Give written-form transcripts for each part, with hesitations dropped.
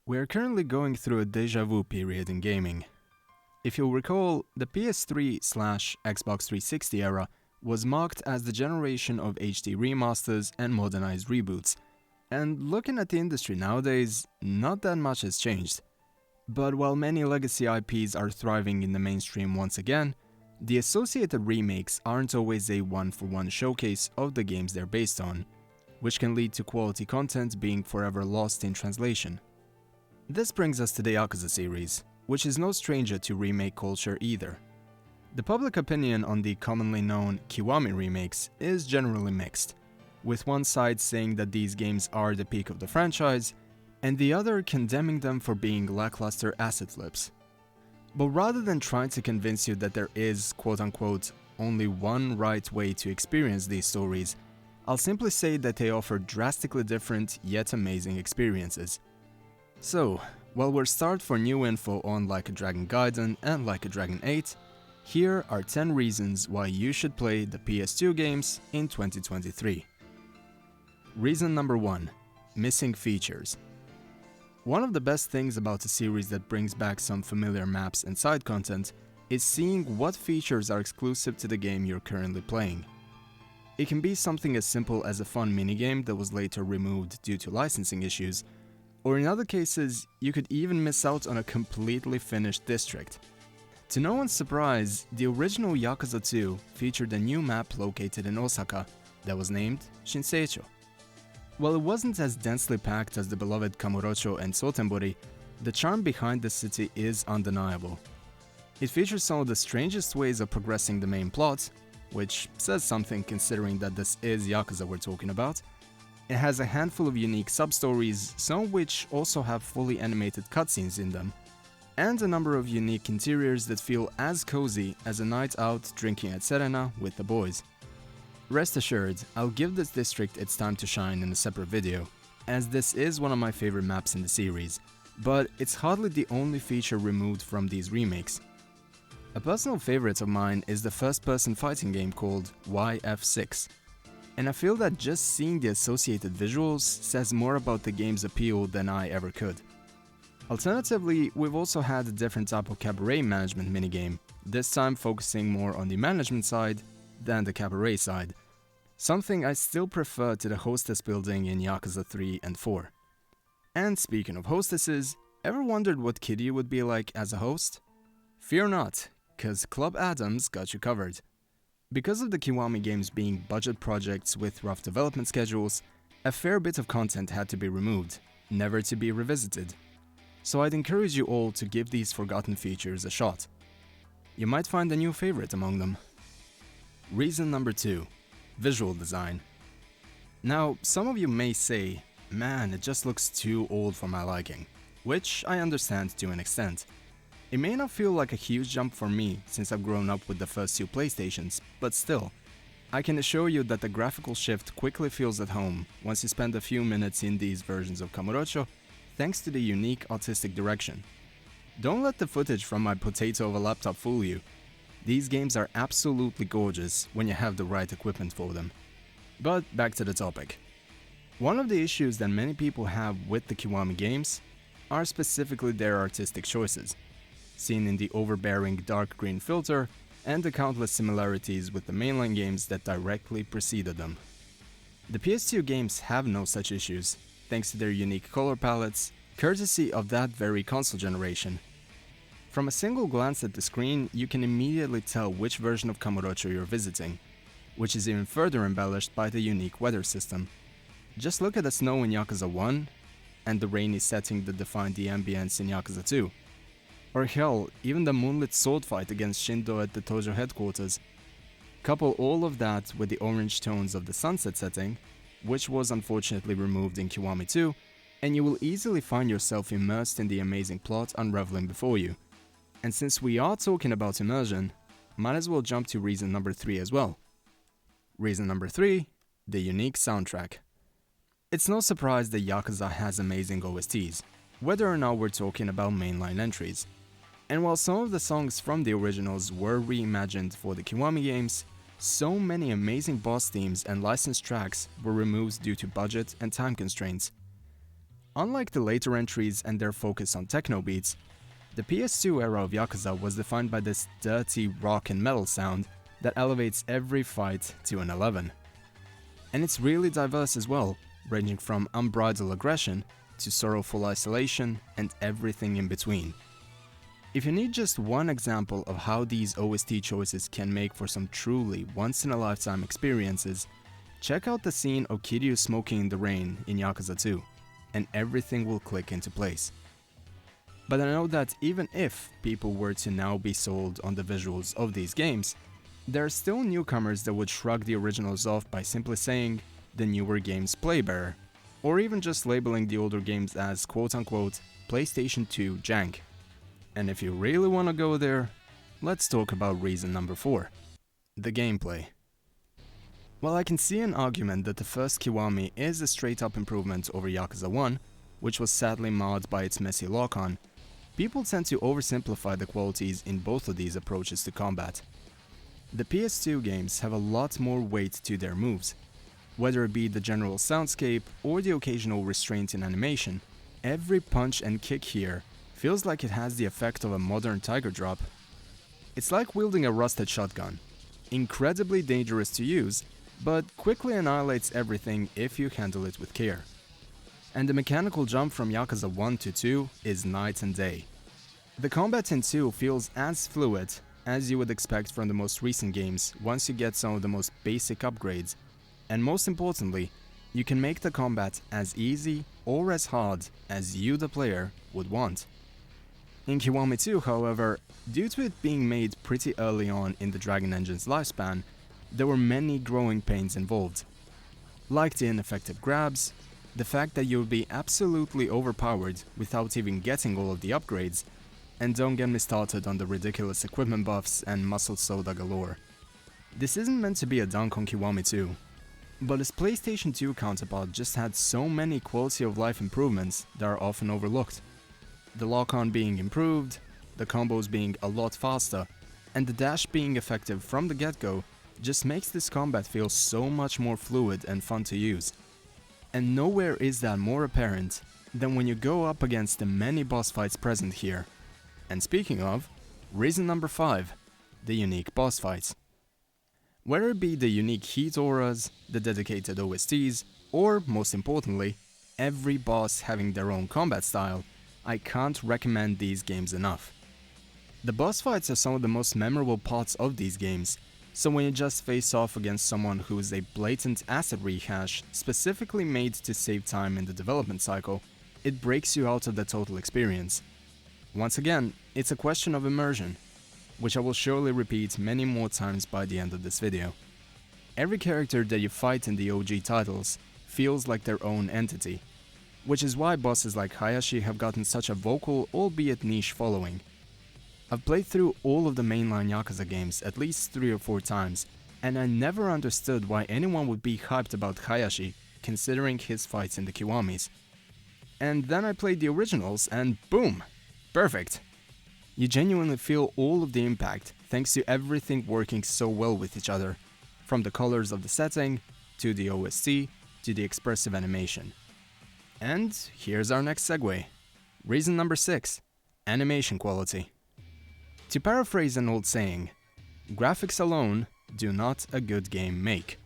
We are currently going through a deja vu period in gaming. If you'll recall, the PS3/Xbox 360 era was marked as the generation of HD remasters and modernized reboots, and looking at the industry nowadays, not that much has changed. But while many legacy IPs are thriving in the mainstream once again, the associated remakes aren't always a one-for-one showcase of the games they're based on, which can lead to quality content being forever lost in translation. This brings us to the Yakuza series, which is no stranger to remake culture either. The public opinion on the commonly known Kiwami remakes is generally mixed, with one side saying that these games are the peak of the franchise, and the other condemning them for being lackluster asset flips. But rather than trying to convince you that there is, quote-unquote, only one right way to experience these stories, I'll simply say that they offer drastically different yet amazing experiences. So, while we're start for new info on Like a Dragon Gaiden and Like a Dragon 8, here are 10 reasons why you should play the PS2 games in 2023. Reason number 1. Missing features. One of the best things about a series that brings back some familiar maps and side content is seeing what features are exclusive to the game you're currently playing. It can be something as simple as a fun minigame that was later removed due to licensing issues, or in other cases, you could even miss out on a completely finished district. To no one's surprise, the original Yakuza 2 featured a new map located in Osaka that was named Shinseicho. While it wasn't as densely packed as the beloved Kamurocho and Sotenbori, the charm behind the city is undeniable. It features some of the strangest ways of progressing the main plot, which says something considering that this is Yakuza we're talking about. It has a handful of unique sub-stories, some of which also have fully animated cutscenes in them, and a number of unique interiors that feel as cozy as a night out drinking at Serena with the boys. Rest assured, I'll give this district its time to shine in a separate video, as this is one of my favorite maps in the series, but it's hardly the only feature removed from these remakes. A personal favorite of mine is the first-person fighting game called YF6, and I feel that just seeing the associated visuals says more about the game's appeal than I ever could. Alternatively, we've also had a different type of cabaret management minigame, this time focusing more on the management side than the cabaret side, something I still prefer to the hostess building in Yakuza 3 and 4. And speaking of hostesses, ever wondered what Kiryu would be like as a host? Fear not, cause Club Adams got you covered. Because of the Kiwami games being budget projects with rough development schedules, a fair bit of content had to be removed, never to be revisited. So I'd encourage you all to give these forgotten features a shot. You might find a new favorite among them. Reason number 2. Visual design. Now, some of you may say, man, it just looks too old for my liking, which I understand to an extent. It may not feel like a huge jump for me since I've grown up with the first 2 PlayStations, but still, I can assure you that the graphical shift quickly feels at home once you spend a few minutes in these versions of Kamurocho, thanks to the unique artistic direction. Don't let the footage from my potato of a laptop fool you. These games are absolutely gorgeous when you have the right equipment for them. But back to the topic. One of the issues that many people have with the Kiwami games are specifically their artistic choices, seen in the overbearing dark green filter and the countless similarities with the mainline games that directly preceded them. The PS2 games have no such issues, thanks to their unique color palettes, courtesy of that very console generation. From a single glance at the screen, you can immediately tell which version of Kamurocho you're visiting, which is even further embellished by the unique weather system. Just look at the snow in Yakuza 1, and the rainy setting that defined the ambience in Yakuza 2. Or hell, even the moonlit sword fight against Shindo at the Tojo headquarters. Couple all of that with the orange tones of the sunset setting, which was unfortunately removed in Kiwami 2, and you will easily find yourself immersed in the amazing plot unraveling before you. And since we are talking about immersion, might as well jump to reason number 3 as well. Reason number 3, the unique soundtrack. It's no surprise that Yakuza has amazing OSTs, whether or not we're talking about mainline entries. And while some of the songs from the originals were reimagined for the Kiwami games, so many amazing boss themes and licensed tracks were removed due to budget and time constraints. Unlike the later entries and their focus on techno beats, the PS2 era of Yakuza was defined by this dirty rock and metal sound that elevates every fight to an 11. And it's really diverse as well, ranging from unbridled aggression to sorrowful isolation and everything in between. If you need just one example of how these OST choices can make for some truly once-in-a-lifetime experiences, check out the scene of Kiryu smoking in the rain in Yakuza 2, and everything will click into place. But I know that even if people were to now be sold on the visuals of these games, there are still newcomers that would shrug the originals off by simply saying the newer games play better, or even just labeling the older games as quote-unquote PlayStation 2 jank. And if you really want to go there, let's talk about reason number 4, the gameplay. While I can see an argument that the first Kiwami is a straight-up improvement over Yakuza 1, which was sadly marred by its messy lock-on, people tend to oversimplify the qualities in both of these approaches to combat. The PS2 games have a lot more weight to their moves. Whether it be the general soundscape or the occasional restraint in animation, every punch and kick here feels like it has the effect of a modern tiger drop. It's like wielding a rusted shotgun. Incredibly dangerous to use, but quickly annihilates everything if you handle it with care. And the mechanical jump from Yakuza 1 to 2 is night and day. The combat in 2 feels as fluid as you would expect from the most recent games once you get some of the most basic upgrades, and most importantly, you can make the combat as easy or as hard as you the player would want. In Kiwami 2, however, due to it being made pretty early on in the Dragon Engine's lifespan, there were many growing pains involved. Like the ineffective grabs, the fact that you would be absolutely overpowered without even getting all of the upgrades, and don't get me started on the ridiculous equipment buffs and muscle soda galore. This isn't meant to be a dunk on Kiwami 2, but its PlayStation 2 counterpart just had so many quality of life improvements that are often overlooked. The lock-on being improved, the combos being a lot faster, and the dash being effective from the get-go just makes this combat feel so much more fluid and fun to use. And nowhere is that more apparent than when you go up against the many boss fights present here. And speaking of, reason number 5, the unique boss fights. Whether it be the unique heat auras, the dedicated OSTs, or most importantly, every boss having their own combat style, I can't recommend these games enough. The boss fights are some of the most memorable parts of these games, so when you just face off against someone who is a blatant asset rehash specifically made to save time in the development cycle, it breaks you out of the total experience. Once again, it's a question of immersion, which I will surely repeat many more times by the end of this video. Every character that you fight in the OG titles feels like their own entity, which is why bosses like Hayashi have gotten such a vocal, albeit niche following. I've played through all of the mainline Yakuza games at least 3 or 4 times, and I never understood why anyone would be hyped about Hayashi, considering his fights in the Kiwamis. And then I played the originals and boom! Perfect! You genuinely feel all of the impact thanks to everything working so well with each other, from the colors of the setting, to the OST, to the expressive animation. And here's our next segue. Reason number 6, animation quality. To paraphrase an old saying, graphics alone do not a good game make.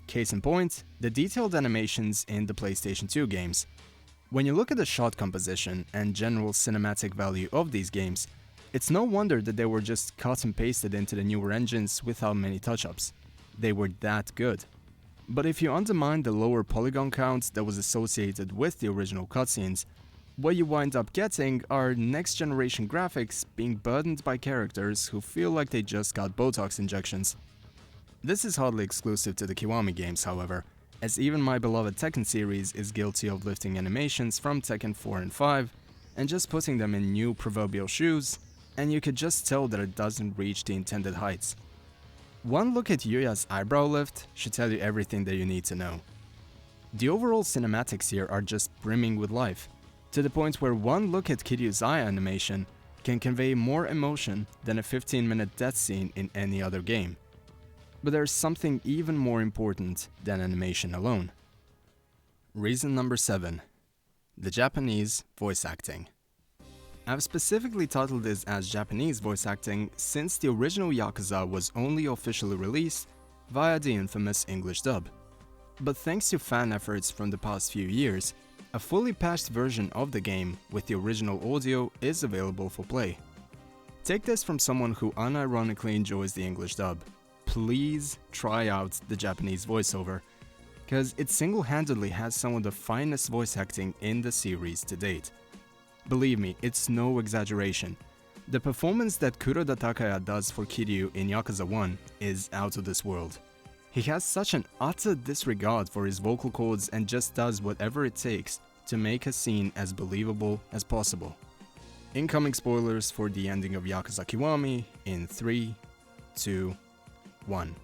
Case in point, the detailed animations in the PlayStation 2 games. When you look at the shot composition and general cinematic value of these games, it's no wonder that they were just cut and pasted into the newer engines without many touch-ups. They were that good. But if you undermine the lower polygon count that was associated with the original cutscenes, what you wind up getting are next-generation graphics being burdened by characters who feel like they just got Botox injections. This is hardly exclusive to the Kiwami games, however, as even my beloved Tekken series is guilty of lifting animations from Tekken 4 and 5 and just putting them in new proverbial shoes, and you could just tell that it doesn't reach the intended heights. One look at Yuya's eyebrow lift should tell you everything that you need to know. The overall cinematics here are just brimming with life, to the point where one look at Kiryu's eye animation can convey more emotion than a 15-minute death scene in any other game. But there's something even more important than animation alone. Reason number 7. the Japanese voice acting. I've specifically titled this as Japanese voice acting since the original Yakuza was only officially released via the infamous English dub. But thanks to fan efforts from the past few years, a fully patched version of the game with the original audio is available for play. Take this from someone who unironically enjoys the English dub. Please try out the Japanese voiceover, because it single-handedly has some of the finest voice acting in the series to date. Believe me, it's no exaggeration. The performance that Kuroda Takaya does for Kiryu in Yakuza 1 is out of this world. He has such an utter disregard for his vocal cords and just does whatever it takes to make a scene as believable as possible. Incoming spoilers for the ending of Yakuza Kiwami in 3, 2, 1.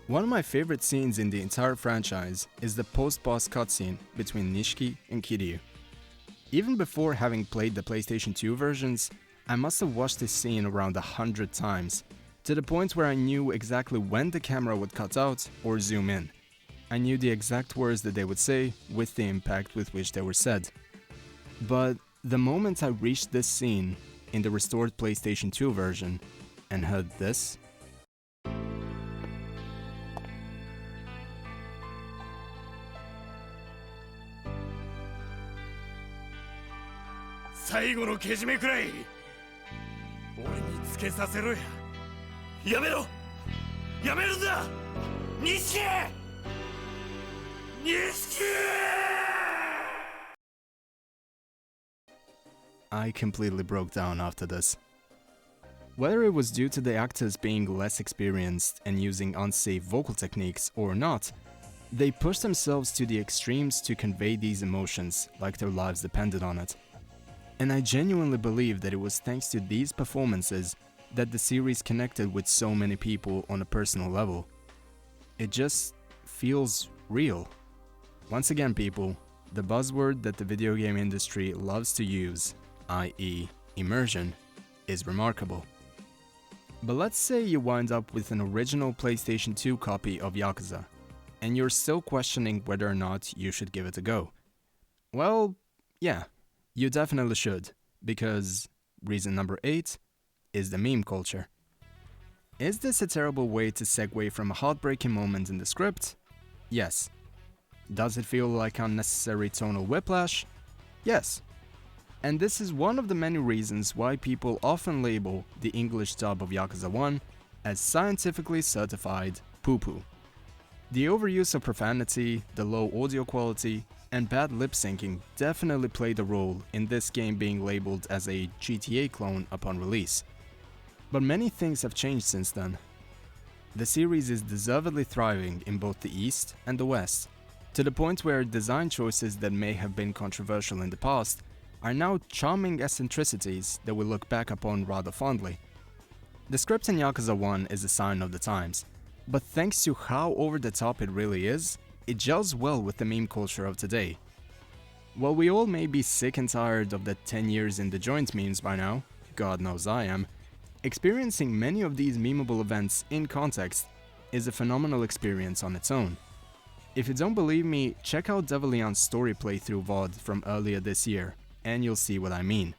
One of my favorite scenes in the entire franchise is the post-boss cutscene between Nishiki and Kiryu. Even before having played the PlayStation 2 versions, I must have watched this scene around 100 times, to the point where I knew exactly when the camera would cut out or zoom in. I knew the exact words that they would say with the impact with which they were said. But the moment I reached this scene in the restored PlayStation 2 version and heard this, I completely broke down after this. Whether it was due to the actors being less experienced and using unsafe vocal techniques or not, they pushed themselves to the extremes to convey these emotions like their lives depended on it. And I genuinely believe that it was thanks to these performances that the series connected with so many people on a personal level. It just feels real. Once again, people, the buzzword that the video game industry loves to use, i.e. immersion, is remarkable. But let's say you wind up with an original PlayStation 2 copy of Yakuza, and you're still questioning whether or not you should give it a go. Well, yeah, you definitely should, because reason number 8 is the meme culture. Is this a terrible way to segue from a heartbreaking moment in the script? Yes. Does it feel like unnecessary tonal whiplash? Yes. And this is one of the many reasons why people often label the English dub of Yakuza 1 as scientifically certified poo-poo. The overuse of profanity, the low audio quality, and bad lip syncing definitely played a role in this game being labeled as a GTA clone upon release. But many things have changed since then. The series is deservedly thriving in both the East and the West, to the point where design choices that may have been controversial in the past are now charming eccentricities that we look back upon rather fondly. The script in Yakuza 1 is a sign of the times, but thanks to how over the top it really is, it gels well with the meme culture of today. While we all may be sick and tired of the 10 years in the joint memes by now, God knows I am, experiencing many of these memeable events in context is a phenomenal experience on its own. If you don't believe me, check out Devilian's story playthrough VOD from earlier this year, and you'll see what I mean.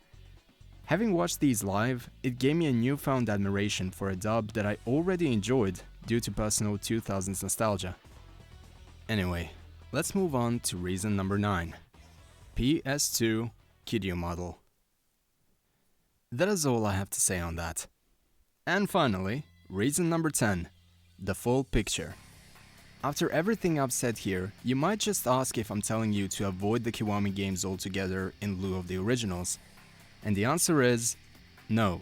Having watched these live, it gave me a newfound admiration for a dub that I already enjoyed due to personal 2000s nostalgia. Anyway, let's move on to reason number 9. PS2 Kiryu model. That is all I have to say on that. And finally, reason number 10. The full picture. After everything I've said here, you might just ask if I'm telling you to avoid the Kiwami games altogether in lieu of the originals. And the answer is no.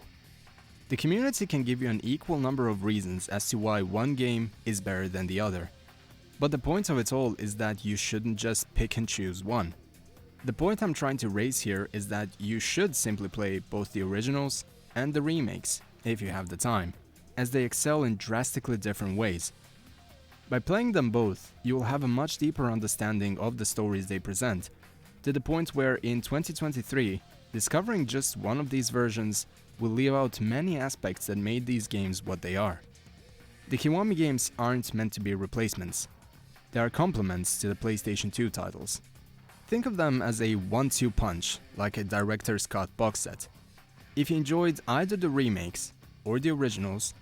The community can give you an equal number of reasons as to why one game is better than the other. But the point of it all is that you shouldn't just pick and choose one. The point I'm trying to raise here is that you should simply play both the originals and the remakes, if you have the time, as they excel in drastically different ways. By playing them both, you will have a much deeper understanding of the stories they present, to the point where in 2023, discovering just one of these versions will leave out many aspects that made these games what they are. The Kiwami games aren't meant to be replacements. They are complements to the PlayStation 2 titles. Think of them as a 1-2 punch, like a director's cut box set. If you enjoyed either the remakes or the originals,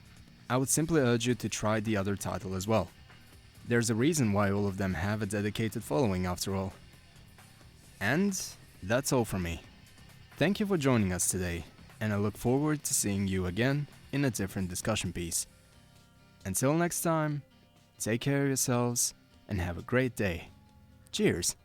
I would simply urge you to try the other title as well. There's a reason why all of them have a dedicated following after all. And that's all from me. Thank you for joining us today, and I look forward to seeing you again in a different discussion piece. Until next time, take care of yourselves and have a great day. Cheers!